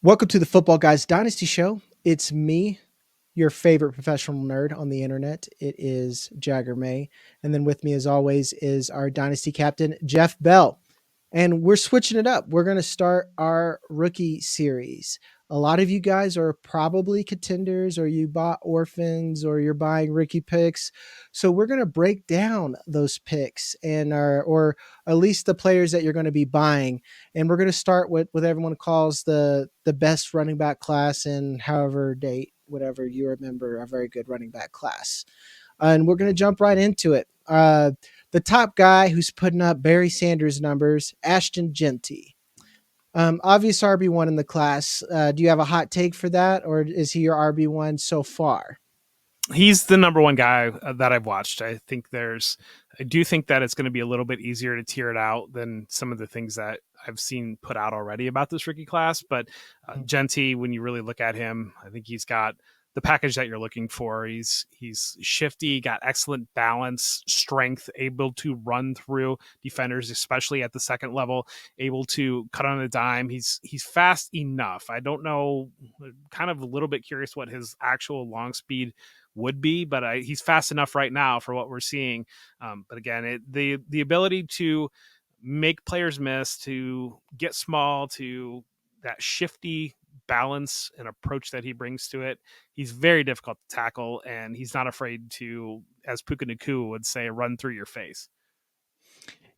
Welcome to the Football Guys Dynasty Show. It's me, your favorite professional nerd on the internet. It is Jagger May. And then with me, as always, is our Dynasty captain, Jeff Bell. And we're switching it up. We're going to start our rookie series. A lot of you guys are probably contenders, or you bought orphans, or you're buying rookie picks. So we're going to break down those picks and or at least the players that you're going to be buying. And we're going to start with what everyone calls the best running back class in however date, whatever you remember, a very good running back class. And we're going to jump right into it. The top guy who's putting up Barry Sanders numbers, Ashton Jeanty. Obvious RB1 in the class. Do you have a hot take for that, or is he your RB1 so far? He's the number one guy that I've watched. I do think that it's going to be a little bit easier to tier it out than some of the things that I've seen put out already about this rookie class. But Jeanty, when you really look at him, I think he's got the package that you're looking for. He's shifty, got excellent balance, strength, able to run through defenders, especially at the second level, able to cut on a dime. He's fast enough. I don't know, kind of a little bit curious what his actual long speed would be, but he's fast enough right now for what we're seeing. But again, the ability to make players miss, to get small, to that shifty balance and approach that he brings to it. He's very difficult to tackle, and he's not afraid to, as Puka Nacua would say, run through your face.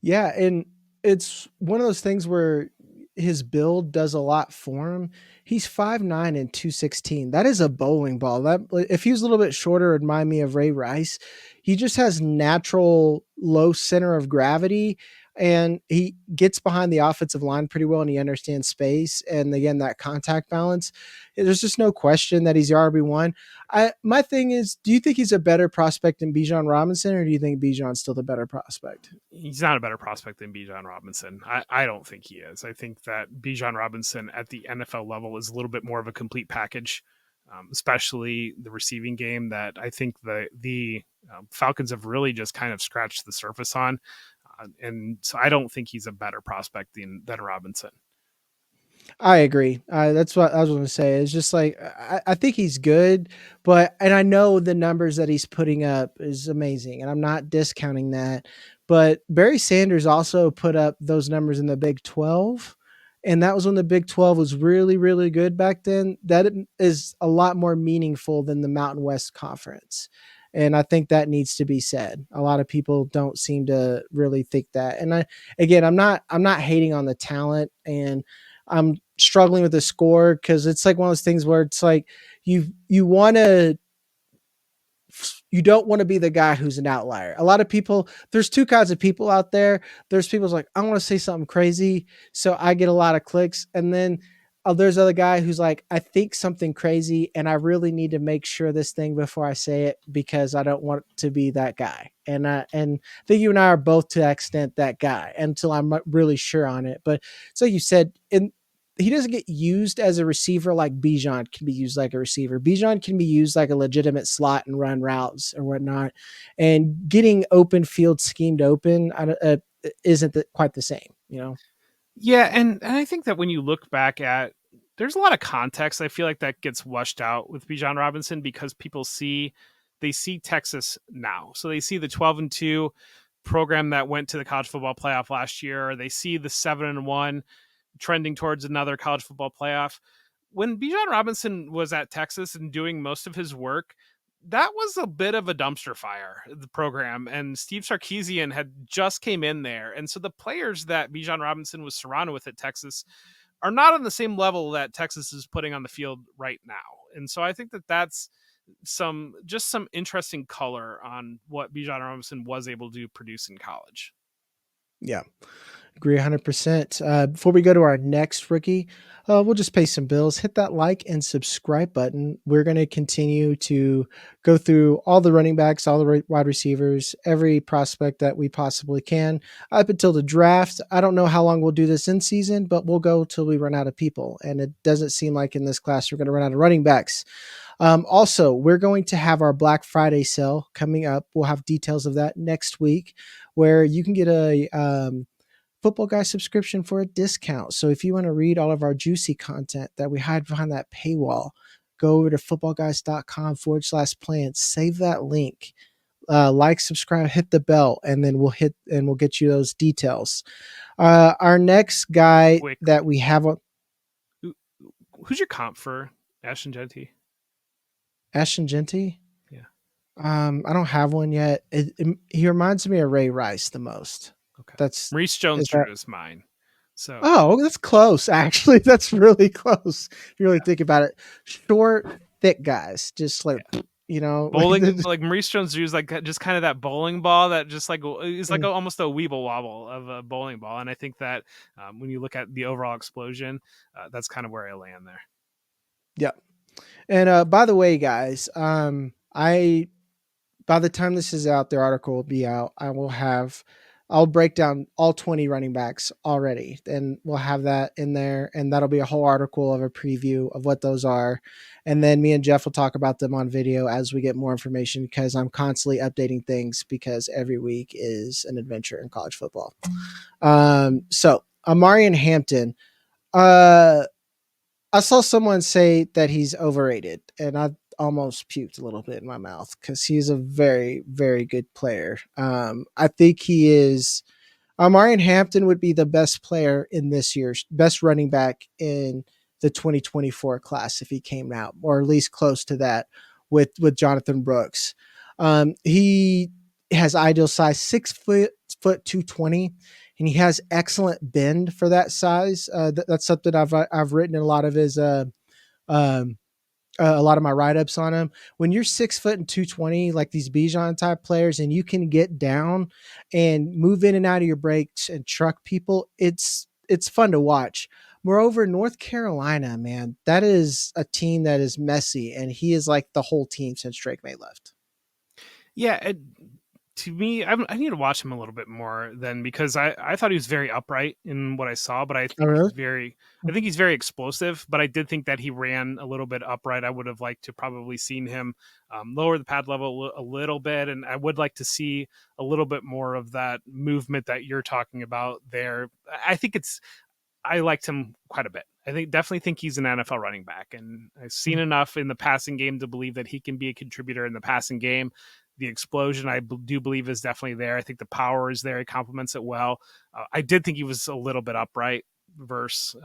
Yeah, and it's one of those things where his build does a lot for him. He's 5'9" and 216. That is a bowling ball. That if he was a little bit shorter, it'd remind me of Ray Rice. He just has natural low center of gravity, and he gets behind the offensive line pretty well, and he understands space. And again, that contact balance. There's just no question that he's the RB1. My thing is, do you think he's a better prospect than Bijan Robinson, or do you think Bijan's still the better prospect? He's not a better prospect than Bijan Robinson. I don't think he is. I think that Bijan Robinson at the NFL level is a little bit more of a complete package, especially the receiving game that I think the Falcons have really just kind of scratched the surface on. And so I don't think he's a better prospect than Robinson. I agree. That's what I was going to say. It's just like I think he's good, and I know the numbers that he's putting up is amazing, and I'm not discounting that. But Barry Sanders also put up those numbers in the Big 12, and that was when the Big 12 was really, really good back then. That is a lot more meaningful than the Mountain West Conference. And I think that needs to be said. A lot of people don't seem to really think that. And I'm not hating on the talent, and I'm struggling with the score because it's like one of those things where it's like you don't want to be the guy who's an outlier. A lot of people, there's two kinds of people out there. There's people who's like, I want to say something crazy, so I get a lot of clicks. And then there's other guy who's like, I think something crazy, and I really need to make sure this thing before I say it because I don't want to be that guy. And I think you and I are both to that extent that guy until I'm really sure on it. But so you said, he doesn't get used as a receiver like Bijan can be used like a receiver. Bijan can be used like a legitimate slot and run routes or whatnot. And getting open field schemed open isn't quite the same, you know? Yeah, and I think that when you look back at, there's a lot of context I feel like that gets washed out with Bijan Robinson because people see Texas now. So they see the 12-2 program that went to the college football playoff last year, or they see the 7-1 trending towards another college football playoff. When Bijan Robinson was at Texas and doing most of his work, that was a bit of a dumpster fire, the program, and Steve Sarkisian had just came in there. And so the players that Bijan Robinson was surrounded with at Texas are not on the same level that Texas is putting on the field right now. And so I think that that's some interesting color on what Bijan Robinson was able to produce in college. Yeah. Agree 100%. Before we go to our next rookie, we'll just pay some bills. Hit that like and subscribe button. We're going to continue to go through all the running backs, all the wide receivers, every prospect that we possibly can up until the draft. I don't know how long we'll do this in season, but we'll go till we run out of people. And it doesn't seem like in this class we're going to run out of running backs. Also, we're going to have our Black Friday sale coming up. We'll have details of that next week, where you can get a Football Guy subscription for a discount. So if you want to read all of our juicy content that we hide behind that paywall, go over to footballguys.com/plans, save that link, like, subscribe, hit the bell, and then we'll get you those details. Our next guy Quick, that we have on who, who's your comp for Ashton Jeanty? Ashton Jeanty. Yeah. I don't have one yet. He reminds me of Ray Rice the most. Okay. That's Maurice is that Jones-Drew is mine. So Oh, that's close. Actually, that's really close. If you really think about it, short, thick guys, just like yeah. like, Bowling, like Maurice Jones-Drew is like just kind of that bowling ball that just like is like mm, almost a weeble wobble of a bowling ball. And I think that when you look at the overall explosion, that's kind of where I land there. yeah. And by the way, guys, I by the time this is out, their article will be out. I'll break down all 20 running backs already, and we'll have that in there, and that'll be a whole article of a preview of what those are. And then me and Jeff will talk about them on video as we get more information, because I'm constantly updating things, because every week is an adventure in college football. So Omarion Hampton, uh, I saw someone say that he's overrated, and I almost puked a little bit in my mouth, because he's a very, very good player. I think he is. Omarion Hampton would be the best player in this year's best running back in the 2024 class if he came out, or at least close to that, with Jonathan Brooks. He has ideal size, 6 foot 220, and he has excellent bend for that size. That's something I've written in a lot of his um, a lot of my write ups on him. When you're 6 foot and 220, like these Bijan type players, and you can get down and move in and out of your breaks and truck people, it's fun to watch. Moreover, North Carolina, man, that is a team that is messy, and he is like the whole team since Drake May left. Yeah, to me, I need to watch him a little bit more then, because I thought he was very upright in what I saw, but Oh, really? I think he's very explosive, but I did think that he ran a little bit upright. I would have liked to probably seen him lower the pad level a little bit, and I would like to see a little bit more of that movement that you're talking about there. I liked him quite a bit. Definitely think he's an NFL running back, and I've seen enough in the passing game to believe that he can be a contributor in the passing game. The explosion, do believe, is definitely there. I think the power is there. He complements it well. I did think he was a little bit upright versus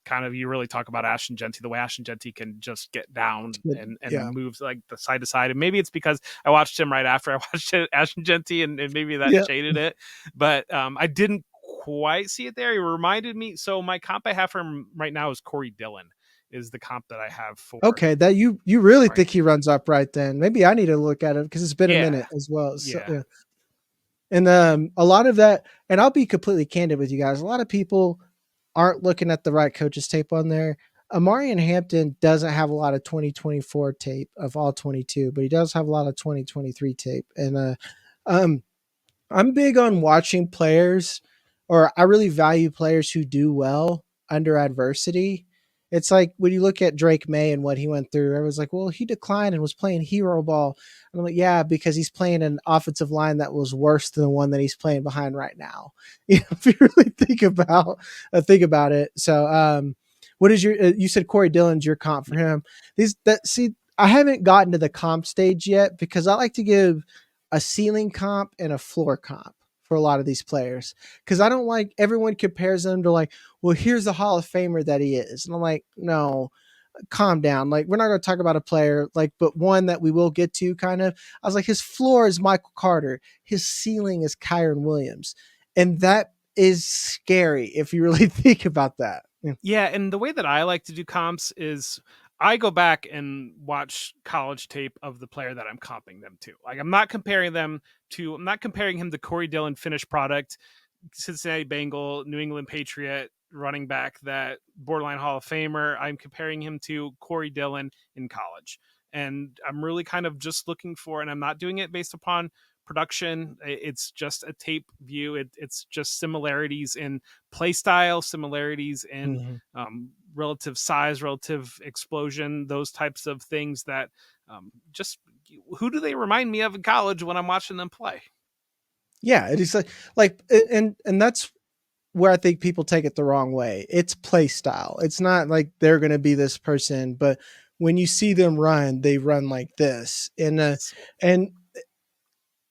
kind of, you really talk about Ashton Jeanty, the way Ashton Jeanty can just get down and Yeah. moves like the side to side. And maybe it's because I watched him right after I watched Ashton Jeanty, and maybe that Yeah. shaded it. But I didn't quite see it there. He reminded me. So my comp I have for him right now is Corey Dillon, is the comp that I have for. Okay, that you really Right. think he runs upright? Then maybe I need to look at it, because it's been a Yeah. minute as well. So, Yeah. yeah. And a lot of that, and I'll be completely candid with you guys. A lot of people aren't looking at the right coaches tape on there. Omarion Hampton doesn't have a lot of 2024 tape of all 22, but he does have a lot of 2023 tape. And um, I'm big on watching players, or I really value players who do well under adversity. It's like when you look at Drake May and what he went through, everyone's like, well, he declined and was playing hero ball. And I'm like, yeah, because he's playing an offensive line that was worse than the one that he's playing behind right now. If you really think about it. So, what is your? You said Corey Dillon's your comp for him. I haven't gotten to the comp stage yet, because I like to give a ceiling comp and a floor comp for a lot of these players, because I don't like everyone compares them to, like, well, here's the Hall of Famer that he is, and I'm like, no, calm down. Like, we're not going to talk about a player, like, but one that we will get to, kind of. I was like, his floor is Michael Carter, his ceiling is Kyron Williams, and that is scary if you really think about that. Yeah. Yeah, and the way that I like to do comps is I go back and watch college tape of the player that I'm comping them to. Like, I'm not comparing him to Corey Dillon, finished product, Cincinnati Bengal, New England Patriot running back, that borderline Hall of Famer. I'm comparing him to Corey Dillon in college. And I'm really kind of just looking for, and I'm not doing it based upon production. It's just a tape view. It's just similarities in play style, similarities in Mm-hmm. relative size, relative explosion, those types of things that just, who do they remind me of in college when I'm watching them play? Yeah, it is like, and that's where I think people take it the wrong way. It's play style. It's not like they're going to be this person, but when you see them run, they run like this. And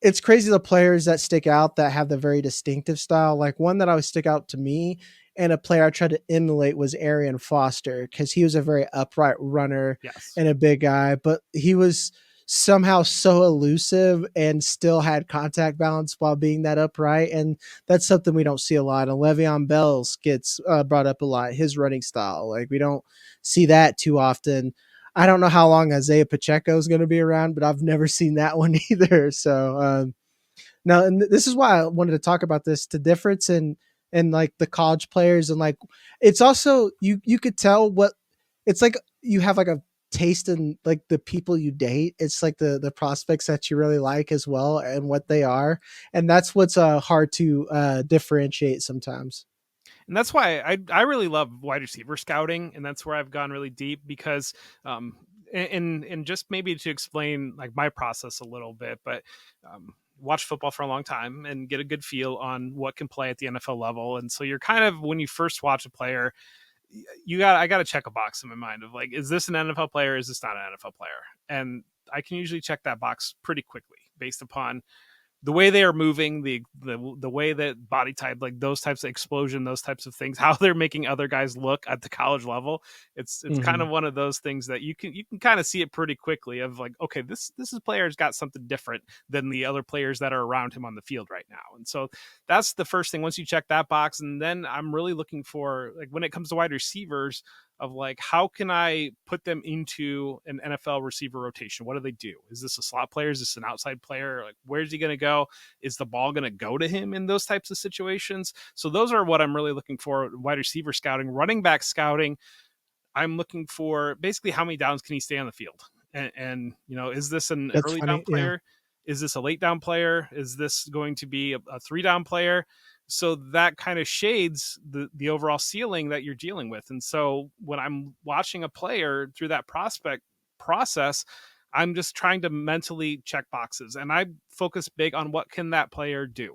it's crazy the players that stick out that have the very distinctive style. Like one that always stick out to me and a player I tried to emulate was Arian Foster because he was a very upright runner Yes. and a big guy, but he was somehow so elusive and still had contact balance while being that upright. And that's something we don't see a lot. And Le'Veon Bell gets brought up a lot, his running style. Like we don't see that too often. I don't know how long Isaiah Pacheco is going to be around, but I've never seen that one either. So no, and this is why I wanted to talk about this, the difference in like the college players and like it's also you could tell what it's like you have like a taste in like the people you date. It's like the prospects that you really like as well and what they are. And that's what's hard to differentiate sometimes. And that's why I really love wide receiver scouting, and that's where I've gone really deep because and just maybe to explain like my process a little bit, but watch football for a long time and get a good feel on what can play at the NFL level. And so you're kind of, when you first watch a player, I got to check a box in my mind of like, is this an NFL player? Is this not an NFL player? And I can usually check that box pretty quickly based upon the way they are moving, the way that body type, like those types of explosion, those types of things, how they're making other guys look at the college level. It's kind Mm-hmm. of one of those things that you can kind of see it pretty quickly of like, okay, this is player's got something different than the other players that are around him on the field right now. And so that's the first thing. Once you check that box, and then I'm really looking for like when it comes to wide receivers, of like how can I put them into an NFL receiver rotation? What do they do? Is this a slot player? Is this an outside player? Like where's he going to go? Is the ball going to go to him in those types of situations? So those are what I'm really looking for: wide receiver scouting, running back scouting. I'm looking for basically how many downs can he stay on the field, and is this an That's early down funny. Yeah. player? Is this a late down player? Is this going to be a 3 down player? So that kind of shades the overall ceiling that you're dealing with. And so when I'm watching a player through that prospect process, I'm just trying to mentally check boxes, and I focus big on what can that player do.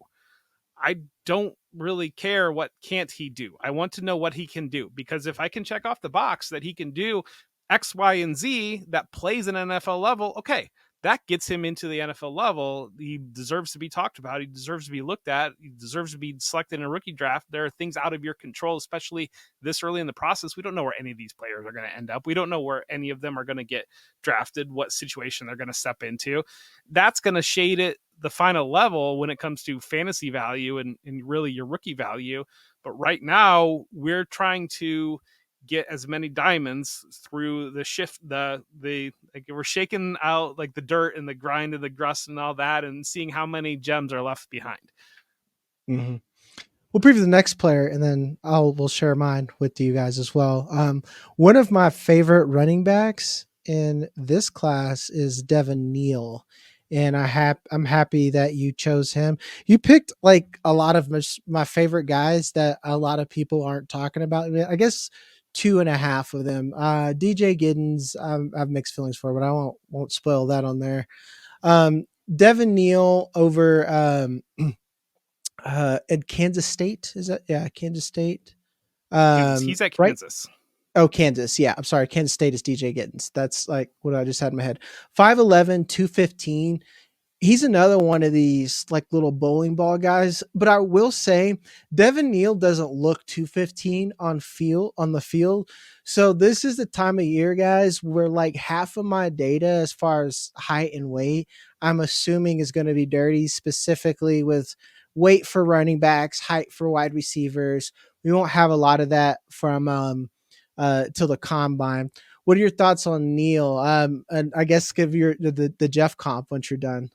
I don't really care what can't he do. I want to know what he can do, because if I can check off the box that he can do X, Y, and Z that plays an NFL level, okay, that gets him into the NFL level. He deserves to be talked about. He deserves to be looked at. He deserves to be selected in a rookie draft. There are things out of your control, especially this early in the process. We don't know where any of these players are going to end up. We don't know where any of them are going to get drafted, what situation they're going to step into. That's going to shade it the final level when it comes to fantasy value and really your rookie value. But right now, we're trying to get as many diamonds through the shift, the like we're shaking out like the dirt and the grind and the rust and all that, and seeing how many gems are left behind. Mm-hmm. We'll preview the next player, and then we'll share mine with you guys as well. One of my favorite running backs in this class is Devin Neal, and I'm happy that you chose him. You picked like a lot of my favorite guys that a lot of people aren't talking about. I guess two and a half of them. DJ Giddens, I have mixed feelings for, but I won't spoil that on there. Devin Neal over at Kansas State. Is that Kansas State? Kansas. He's at Right. Kansas. Oh, Kansas. Yeah, I'm sorry. Kansas State is DJ Giddens. That's like what I just had in my head. 5'11", 215. He's another one of these like little bowling ball guys. But I will say Devin Neal doesn't look 215 on the field. So this is the time of year, guys, where like half of my data as far as height and weight, I'm assuming is going to be dirty, specifically with weight for running backs, height for wide receivers. We won't have a lot of that from till the combine. What are your thoughts on Neal? And I guess give your the Jeff comp once you're done.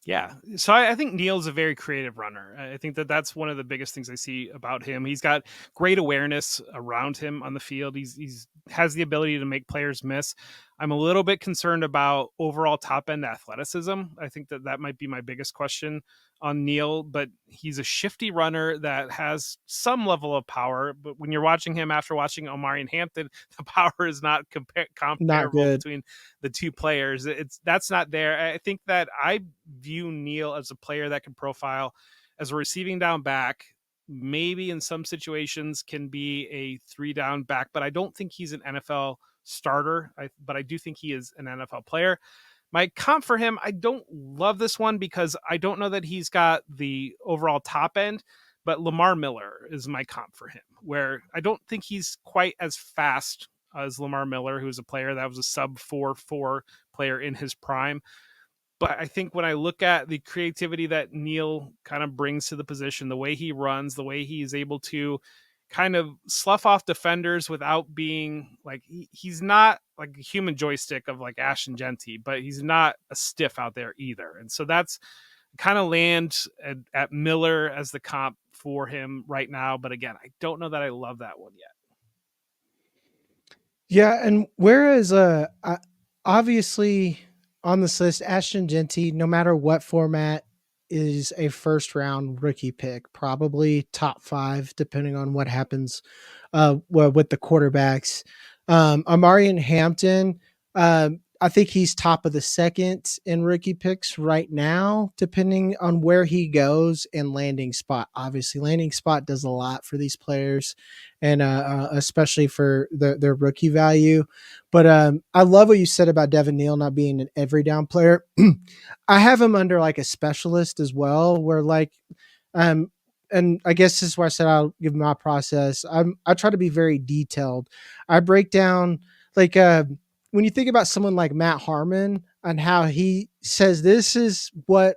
Yeah. So I think Neal's a very creative runner. I think that that's one of the biggest things I see about him. He's got great awareness around him on the field. He's has the ability to make players miss. I'm a little bit concerned about overall top end athleticism. I think that that might be my biggest question on Neal, but he's a shifty runner that has some level of power. But when you're watching him after watching Omarion Hampton, the power is not Not comparable good. between the two players. That's not there. I think that I view Neal as a player that can profile as a receiving down back maybe in some situations can be a 3-down back, but I don't think he's an NFL starter. But I do think he is an NFL player. My comp for him, I don't love this one because I don't know that he's got the overall top end, but Lamar Miller is my comp for him, where I don't think he's quite as fast as Lamar Miller, who's a player that was a sub 4.4 player in his prime. But I think when I look at the creativity that Neal kind of brings to the position, the way he runs, the way he's able to kind of slough off defenders without being like he's not like a human joystick of like Ashton Jeanty, but he's not a stiff out there either. And so that's kind of land at Miller as the comp for him right now. But again, I don't know that I love that one yet. Yeah, and whereas obviously on this list, Ashton Jeanty, no matter what format, is a first round rookie pick, probably top 5, depending on what happens with the quarterbacks. Omarion Hampton, I think he's top of the second in rookie picks right now, depending on where he goes and landing spot. Obviously, landing spot does a lot for these players, and especially for their rookie value. But I love what you said about Devin Neal not being an every down player. I have him under like a specialist as well, where like um and I guess this is why I said I'll give my process. I try to be very detailed. I break down like when you think about someone like Matt Harmon and how he says this is what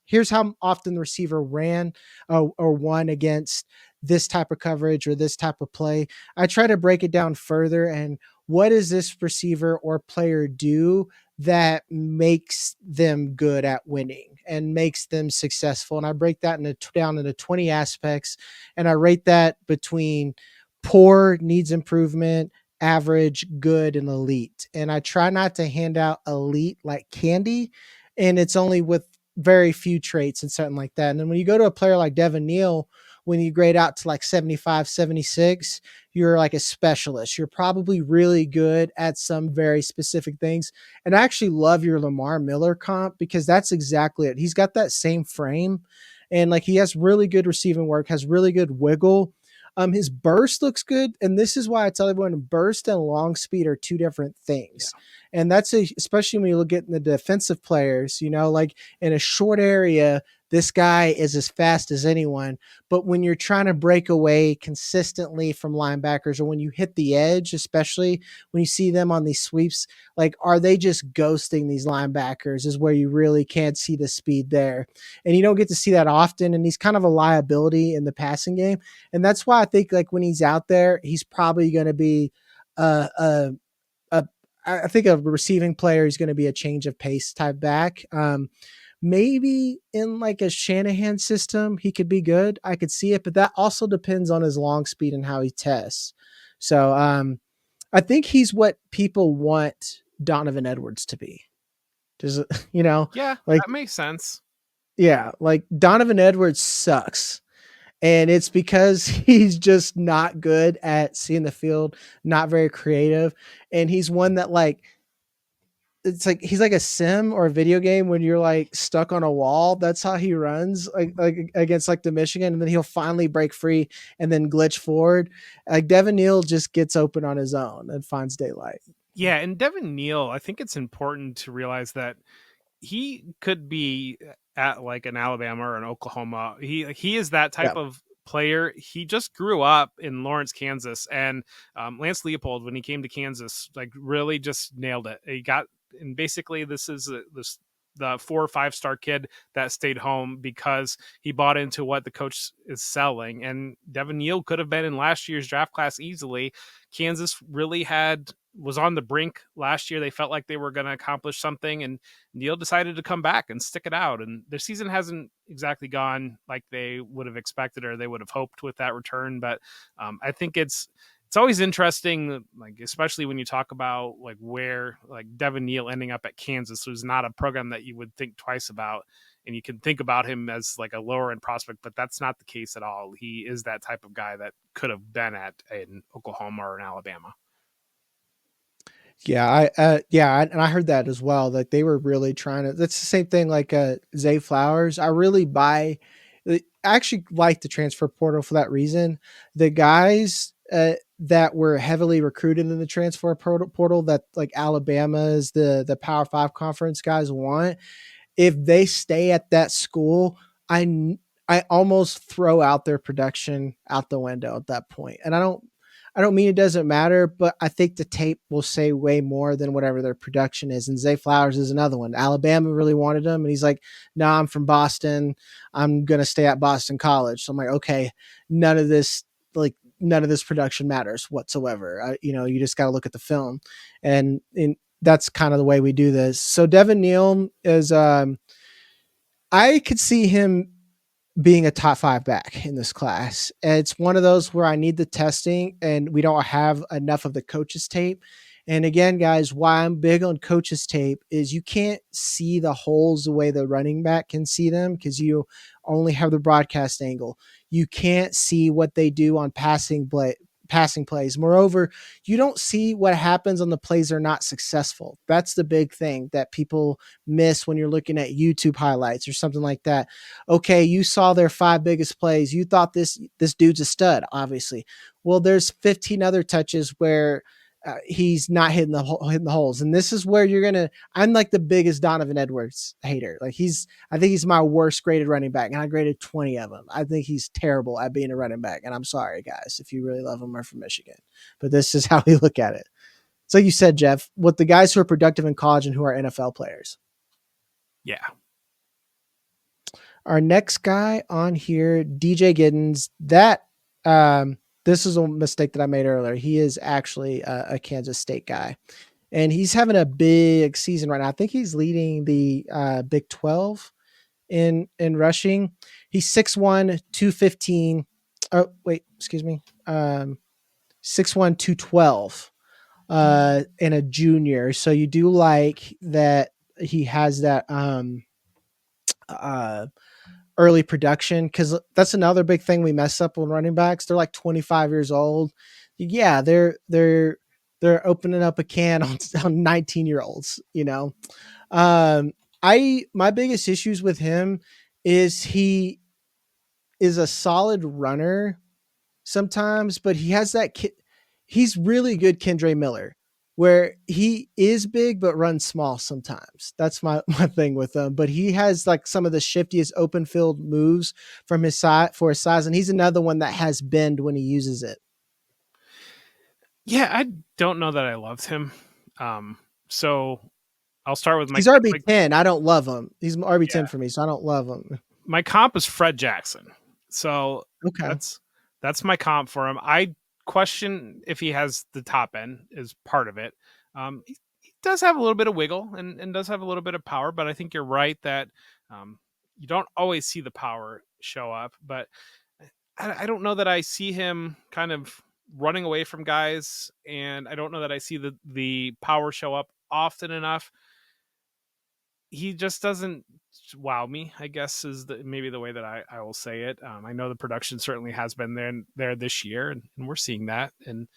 here's how often the receiver ran or won against this type of coverage or this type of play. I try to break it down further and what does this receiver or player do that makes them good at winning and makes them successful. And I break that down into 20 aspects, and I rate that between poor, needs improvement, average, good, and elite. And I try not to hand out elite like candy, and it's only with very few traits and something like that. And then when you go to a player like Devin Neal, when you grade out to like 75, 76, you're like a specialist. You're probably really good at some very specific things. And I actually love your Lamar Miller comp because that's exactly it. He's got that same frame and like he has really good receiving work, has really good wiggle. His burst looks good, and this is why I tell everyone burst and long speed are two different Yeah. things. And that's especially when you look at the defensive players, like in a short area, this guy is as fast as anyone. But when you're trying to break away consistently from linebackers, or when you hit the edge, especially when you see them on these sweeps, like are they just ghosting these linebackers? Is where you really can't see the speed there, and you don't get to see that often. And he's kind of a liability in the passing game, and that's why I think like when he's out there, he's probably going to be a, a, a I think a receiving player is going to be a change of pace type back. Maybe in like a Shanahan system, he could be good. I could see it, but that also depends on his long speed and how he tests. So I think he's what people want Donovan Edwards to be. Does it, Yeah, like, that makes sense. yeah, like Donovan Edwards sucks. And it's because he's just not good at seeing the field, not very creative. And he's one that like it's like he's like a sim or a video game when you're like stuck on a wall. That's how he runs, like against like the Michigan, and then he'll finally break free and then glitch forward. Like Devin Neal just gets open on his own and finds daylight. Yeah, and Devin Neal, I think it's important to realize that he could be at like an Alabama or an Oklahoma. He is that type Yeah. of player. He just grew up in Lawrence, Kansas, and Lance Leopold, when he came to Kansas, like really just nailed it. He got, and basically this is the 4 or 5 star kid that stayed home because he bought into what the coach is selling. And Devin Neal could have been in last year's draft class easily. Kansas really was on the brink last year. They felt like they were going to accomplish something, and Neal decided to come back and stick it out. And their season hasn't exactly gone like they would have expected or they would have hoped with that return. But I think it's always interesting, like especially when you talk about like where like Devin Neal ending up at Kansas, who's not a program that you would think twice about. And you can think about him as like a lower end prospect, but that's not the case at all. He is that type of guy that could have been at an Oklahoma or an Alabama. Yeah, and I heard that as well. That they were really trying to. That's the same thing like Zay Flowers. I really buy. actually like the transfer portal for that reason. The guys that were heavily recruited in the transfer portal that like Alabama's the Power 5 conference guys want, if they stay at that school, I almost throw out their production out the window at that point. And I don't mean it doesn't matter, but I think the tape will say way more than whatever their production is. And Zay Flowers is another one. Alabama really wanted him, and he's like, "No, I'm from Boston. I'm gonna stay at Boston College." So I'm like, okay, none of this none of this production matters whatsoever. You just got to look at the film, and that's kind of the way we do this. So Devin Neal is, I could see him being a top 5 back in this class. It's one of those where I need the testing and we don't have enough of the coaches tape. And again, guys, why I'm big on coaches tape is you can't see the holes the way the running back can see them because you only have the broadcast angle. You can't see what they do on passing plays. Moreover, you don't see what happens on the plays that are not successful. That's the big thing that people miss when you're looking at YouTube highlights or something like that. Okay, you saw their 5 biggest plays. You thought this dude's a stud, obviously. Well, there's 15 other touches where he's not hitting the holes, and this is where you're gonna. I'm like the biggest Donovan Edwards hater. Like I think he's my worst graded running back, and I graded 20 of him. I think he's terrible at being a running back, and I'm sorry, guys, if you really love him or from Michigan, but this is how we look at it. So you said, Jeff, with the guys who are productive in college and who are NFL players. Yeah. Our next guy on here, DJ Giddens, this is a mistake that I made earlier. He is actually a Kansas State guy, and he's having a big season right now. I think he's leading the Big 12 in rushing. He's 6'1", 215. Oh, wait, excuse me. 6'1", 212 and a junior. So you do like that he has that early production, because that's another big thing we mess up on running backs. They're like 25 years old. Yeah, they're opening up a can on 19-year-olds. My biggest issues with him is he is a solid runner sometimes, but he has that he's really good Kendre Miller, where he is big but runs small sometimes. That's my thing with him. But he has like some of the shiftiest open field moves from his side for his size, and he's another one that has bend when he uses it. Yeah, I don't know that I loved him. So I'll start with He's RB10. I don't love him. He's RB10 for me, so I don't love him. My comp is Fred Jackson. So okay, that's my comp for him. I question if he has the top end is part of it. He does have a little bit of wiggle and does have a little bit of power, but I think you're right that you don't always see the power show up. But I don't know that I see him kind of running away from guys, and I don't know that I see the power show up often enough. He just doesn't wow me, I guess, is maybe the way that I will say it. I know the production certainly has been there this year, and we're seeing that. And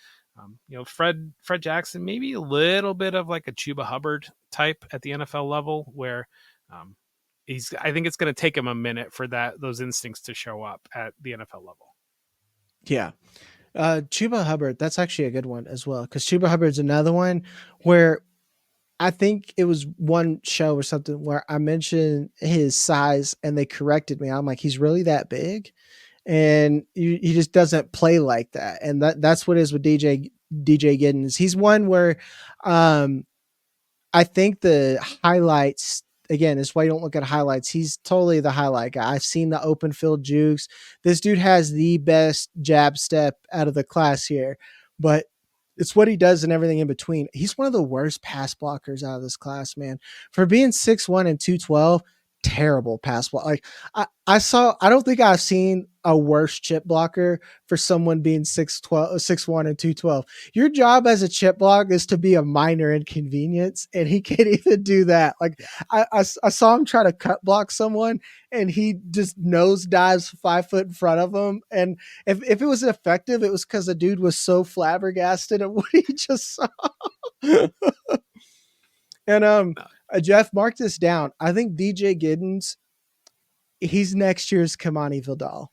Fred Jackson, maybe a little bit of like a Chuba Hubbard type at the NFL level, where I think it's going to take him a minute for those instincts to show up at the NFL level. Yeah. Chuba Hubbard, that's actually a good one as well, because Chuba Hubbard's another one where I think it was one show or something where I mentioned his size and they corrected me. I'm like, he's really that big? And he just doesn't play like that. And that's what it is with DJ Giddens. He's one where I think the highlights, again, is why you don't look at highlights. He's totally the highlight guy. I've seen the open field jukes. This dude has the best jab step out of the class here, but it's what he does and everything in between. He's one of the worst pass blockers out of this class, man. For being 6'1" and 212, terrible pass block. Like I don't think I've seen a worse chip blocker for someone being 6'1" and 212. Your job as a chip block is to be a minor inconvenience, and he can't even do that. Like I saw him try to cut block someone, and he just nose dives 5 foot in front of him. And if it was effective, it was because the dude was so flabbergasted at what he just saw. And Jeff, mark this down. I think DJ Giddens he's next year's Kamani Vidal.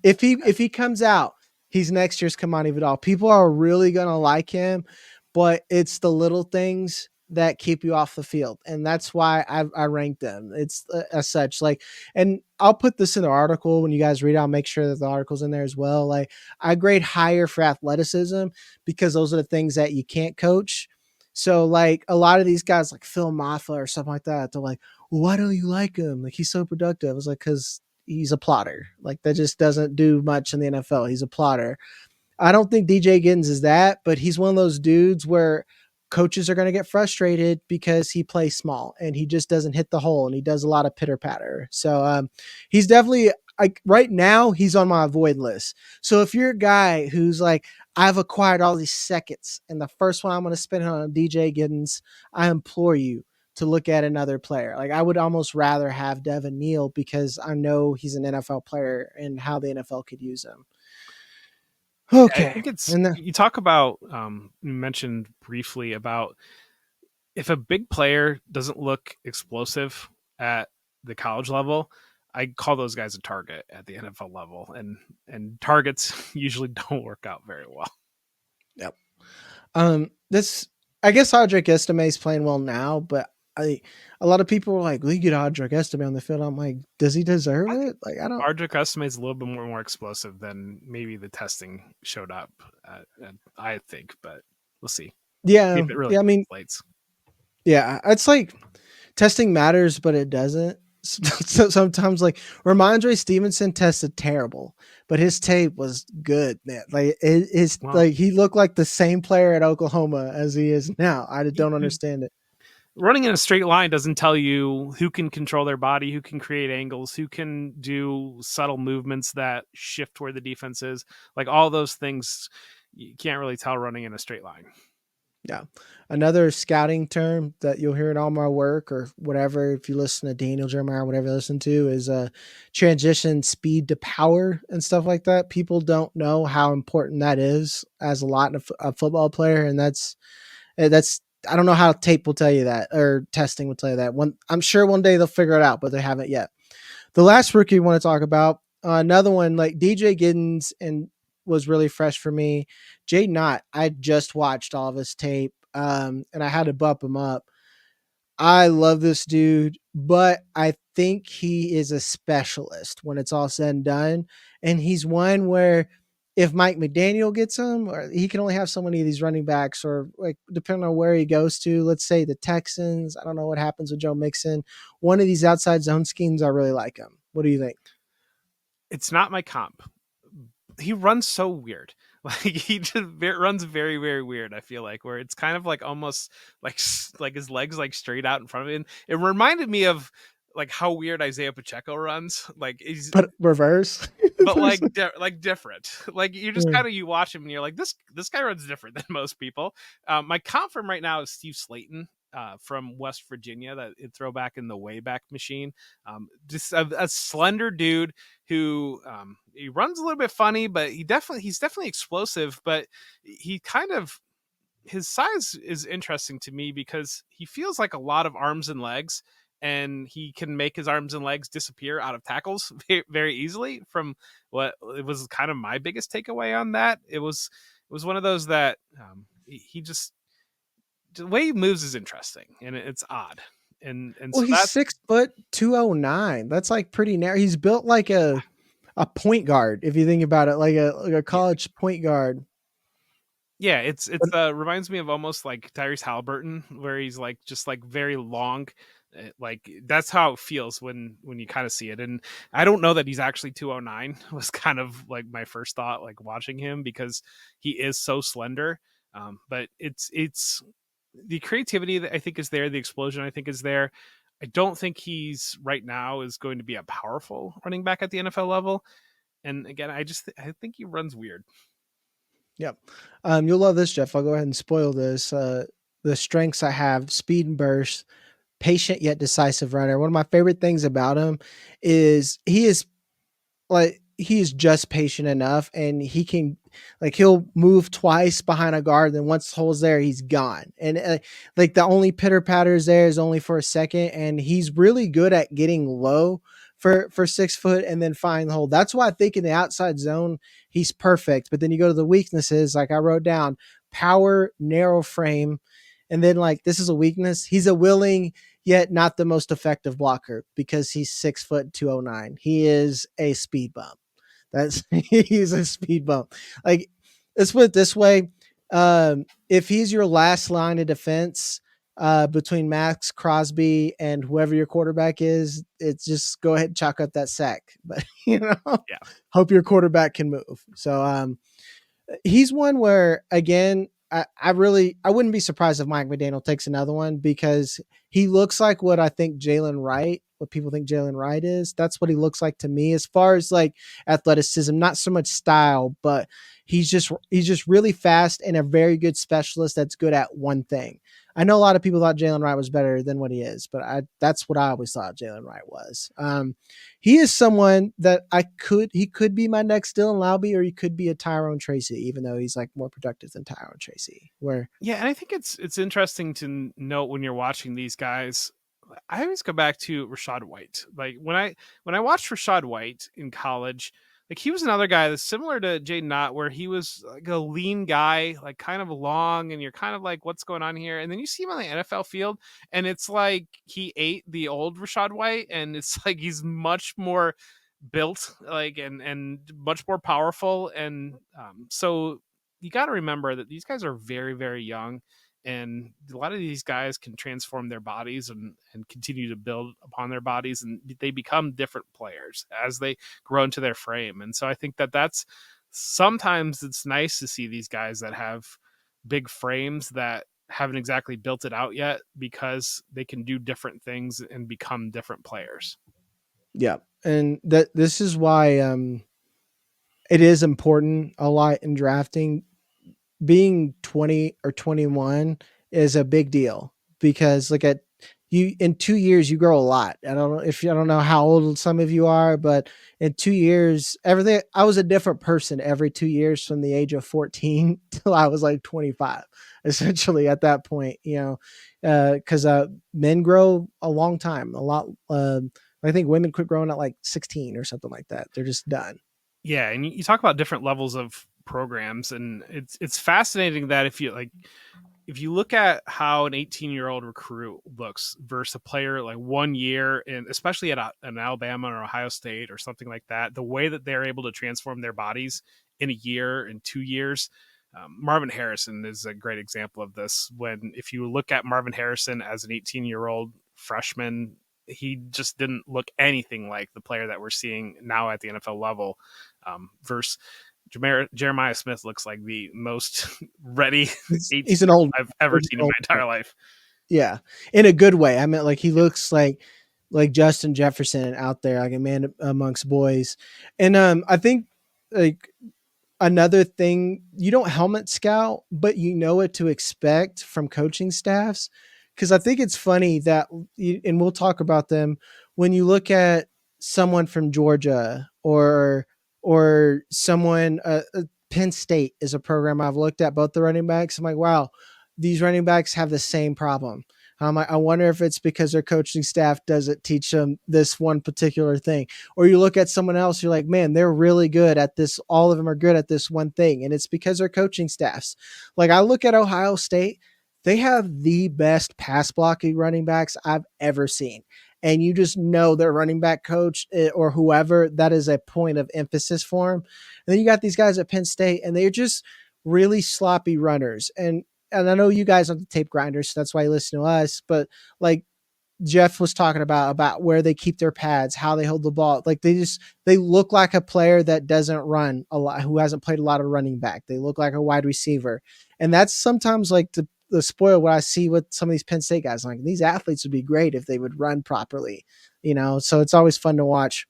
If he comes out, he's next year's Kamani Vidal. People are really gonna like him, but it's the little things that keep you off the field, and that's why I ranked them. It's as such. Like, and I'll put this in the article when you guys read it. I'll make sure that the article's in there as well. Like, I grade higher for athleticism because those are the things that you can't coach. So, like, a lot of these guys, like Phil Maffa or something like that, they're like, well, "Why don't you like him? Like, he's so productive." I was like, "Because he's a plotter. Like, that just doesn't do much in the NFL. He's a plotter." I don't think DJ Giddens is that, but he's one of those dudes where coaches are going to get frustrated because he plays small and he just doesn't hit the hole and he does a lot of pitter patter. So he's definitely, like, right now he's on my avoid list. So if you're a guy who's like, I've acquired all these seconds and the first one I'm going to spend on DJ Giddens, I implore you to look at another player. Like, I would almost rather have Devin Neal because I know he's an NFL player and how the NFL could use him. I Okay. think it's, And you talk about, you mentioned briefly about if a big player doesn't look explosive at the college level, I call those guys a target at the NFL level, and targets usually don't work out very well. yep. This, I guess Audric Estime is playing well now, but a lot of people were like, "We get Audric Estime on the field." I'm like, does he deserve I think it? Like, I don't. Ardrick Estime is a little bit more explosive than maybe the testing showed up. I think, but we'll see. See Yeah, if it really yeah. I mean, translates. yeah. It's like testing matters, but it doesn't. So sometimes, like, Ramondre Stevenson tested terrible, but his tape was good. Man. Like, his, Well, like, he looked like the same player at Oklahoma as he is now. I you, don't you understand it. running in a straight line doesn't tell you who can control their body, who can create angles, who can do subtle movements that shift where the defense is. Like all those things, you can't really tell running in a straight line. Yeah. Another scouting term that you'll hear in all my work or whatever, if you listen to Daniel Jeremiah, whatever you listen to, is transition speed to power and stuff like that. People don't know how important that is as a lot of a football player. And that's, I don't know how tape will tell you that or testing will tell you that. I'm sure one day they'll figure it out, but they haven't yet. The last rookie we want to talk about, another one like DJ Giddens, and was really fresh for me. Jaydn Ott, I just watched all of his tape, and I had to bump him up. I love this dude, but I think he is a specialist when it's all said and done. And he's one where if Mike McDaniel gets him, or he can only have so many of these running backs, or like depending on where he goes to, let's say the Texans. I don't know what happens with Joe Mixon. One of these outside zone schemes, I really like him. What do you think? It's not my comp. He runs so weird. Like he just runs very, very weird. I feel like where it's kind of like almost like his legs like straight out in front of him. It reminded me of like how weird Isaiah Pacheco runs. Like he's But reverse. but like different. Like you just Yeah. kind of you watch him and you're like this guy runs different than most people. My comp from right now is Steve Slayton. From West Virginia, that throwback in the Wayback Machine, just a slender dude who he runs a little bit funny, but he's definitely explosive. But he kind of his size is interesting to me because he feels like a lot of arms and legs, and he can make his arms and legs disappear out of tackles very easily. From what it was kind of my biggest takeaway on that, it was one of those that he just the way he moves is interesting and it's odd. And Well, so he's that's 6 foot 209. That's like pretty narrow. He's built like a point guard, if you think about it, like a yeah, college point guard. yeah, it's But reminds me of almost like Tyrese Halliburton, where he's like just like very long. Like that's how it feels when you kind of see it. And I don't know that he's actually 209 was kind of like my first thought, like watching him because he is so slender. But it's the creativity that I think is there, the explosion I think is there. I don't think he's right now is going to be a powerful running back at the NFL level. And again, I think he runs weird. yep. You'll love this, Jeff. I'll go ahead and spoil this. The strengths I have: speed and burst, patient yet decisive runner. One of my favorite things about him is he is just patient enough, and he can, like, he'll move twice behind a guard, then once the hole's there, he's gone. And like the only pitter patters there is only for a second, and he's really good at getting low for 6 foot and then find the hole. That's why I think in the outside zone he's perfect. But then you go to the weaknesses, like I wrote down, power, narrow frame, and then like this is a weakness. He's a willing yet not the most effective blocker because he's 6 foot 209. He is a speed bump. That's he's a speed bump. Like let's put it this way: if he's your last line of defense between Max Crosby and whoever your quarterback is, it's just go ahead and chalk up that sack. But Yeah. hope your quarterback can move. So he's one where again, I wouldn't be surprised if Mike McDaniel takes another one because he looks like what I think Jalen Wright, what people think Jalen Wright is. That's what he looks like to me as far as like athleticism, not so much style, but he's just really fast and a very good specialist that's good at one thing. I know a lot of people thought Jalen Wright was better than what he is, but that's what I always thought Jalen Wright was. He is someone that he could be my next Dylan Laube, or he could be a Tyrone Tracy, even though he's like more productive than Tyrone Tracy. Where Yeah, and I think it's interesting to note when you're watching these guys. I always go back to Rashad White. Like when I watched Rashad White in college, like he was another guy that's similar to Jaydn Ott, where he was like a lean guy, like kind of long, and you're kind of like, what's going on here? And then you see him on the NFL field, and it's like he ate the old Rashad White, and it's like he's much more built, like and much more powerful, and so you got to remember that these guys are very, very young, and a lot of these guys can transform their bodies and continue to build upon their bodies, and they become different players as they grow into their frame. And so I think that that's sometimes it's nice to see these guys that have big frames that haven't exactly built it out yet because they can do different things and become different players. yeah, and this is why it is important a lot in drafting. Being 20 or 21 is a big deal because look at you in 2 years, you grow a lot. I don't know how old some of you are, but in 2 years, everything, I was a different person every 2 years from the age of 14 till I was like 25, essentially at that point, cause men grow a long time, a lot. I think women quit growing at like 16 or something like that. They're just done. Yeah, and you talk about different levels of programs, and it's fascinating that if you look at how an 18-year-old recruit looks versus a player like 1 year, and especially at an Alabama or Ohio State or something like that, the way that they're able to transform their bodies in a year, in 2 years. Marvin Harrison is a great example of this. When if you look at Marvin Harrison as an 18-year-old freshman, he just didn't look anything like the player that we're seeing now at the NFL level. Versus Jeremiah Smith looks like the most ready He's 18 an old, I've ever he's seen an in my old entire life. Yeah, in a good way. I meant like he looks like Justin Jefferson out there, like a man amongst boys. And I think like another thing, you don't helmet scout, but you know what to expect from coaching staffs. Because I think it's funny that, and we'll talk about them when you look at someone from Georgia or someone. Penn State is a program I've looked at both the running backs. I'm like, wow, these running backs have the same problem. I wonder if it's because their coaching staff doesn't teach them this one particular thing. Or you look at someone else, you're like, man, they're really good at this. All of them are good at this one thing. And it's because their coaching staffs. Like I look at Ohio State, they have the best pass blocking running backs I've ever seen. And you just know their running back coach or whoever, that is a point of emphasis for them. And then you got these guys at Penn State, and they're just really sloppy runners. And I know you guys are the tape grinders, so that's why you listen to us. But like Jeff was talking about where they keep their pads, how they hold the ball. Like they look like a player that doesn't run a lot, who hasn't played a lot of running back. They look like a wide receiver, and that's sometimes like the spoil what I see with some of these Penn State guys. Like these athletes would be great if they would run properly, So it's always fun to watch.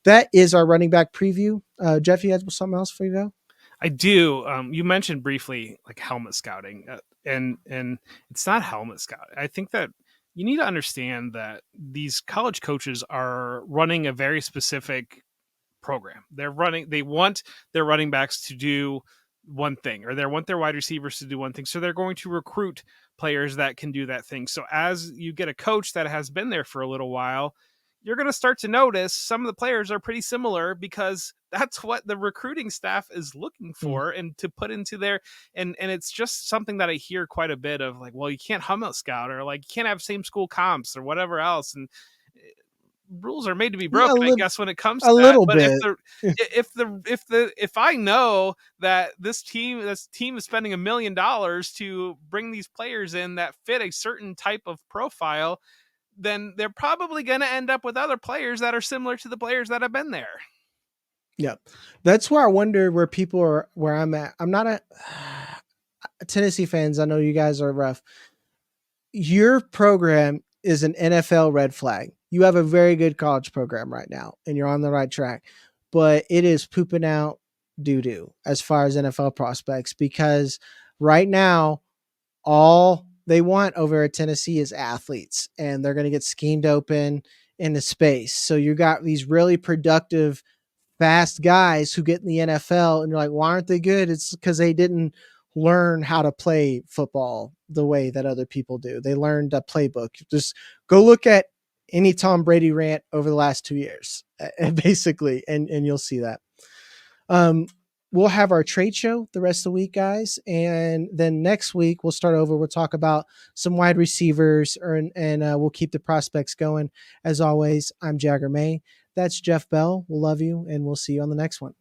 That is our running back preview. Jeff, you had something else for you go? I do. You mentioned briefly like helmet scouting, and it's not helmet scouting. I think that you need to understand that these college coaches are running a very specific program. They want their running backs to do one thing, or they want their wide receivers to do one thing. So they're going to recruit players that can do that thing. So as you get a coach that has been there for a little while, you're going to start to notice some of the players are pretty similar because that's what the recruiting staff is looking for and to put into there. And it's just something that I hear quite a bit of, like, well, you can't Hummel scout, or like you can't have same school comps or whatever else. And rules are made to be Yeah, broken, I guess, when it comes a to that. little But bit. if I know that this team is spending $1 million to bring these players in that fit a certain type of profile, then they're probably going to end up with other players that are similar to the players that have been there. Yeah. That's where I wonder where people are, where I'm at. I'm not a Tennessee fans. I know you guys are rough. Your program is an NFL red flag. You have a very good college program right now, and you're on the right track, but it is pooping out doo doo as far as NFL prospects, because right now, all they want over at Tennessee is athletes, and they're going to get schemed open into space. So you got these really productive, fast guys who get in the NFL, and you're like, why aren't they good? It's because they didn't learn how to play football the way that other people do. They learned a playbook. Just go look at any Tom Brady rant over the last 2 years, basically, and you'll see that. We'll have our trade show the rest of the week, guys, and then next week we'll start over. We'll talk about some wide receivers, and we'll keep the prospects going. As always, I'm Jagger May. That's Jeff Bell. We'll love you, and we'll see you on the next one.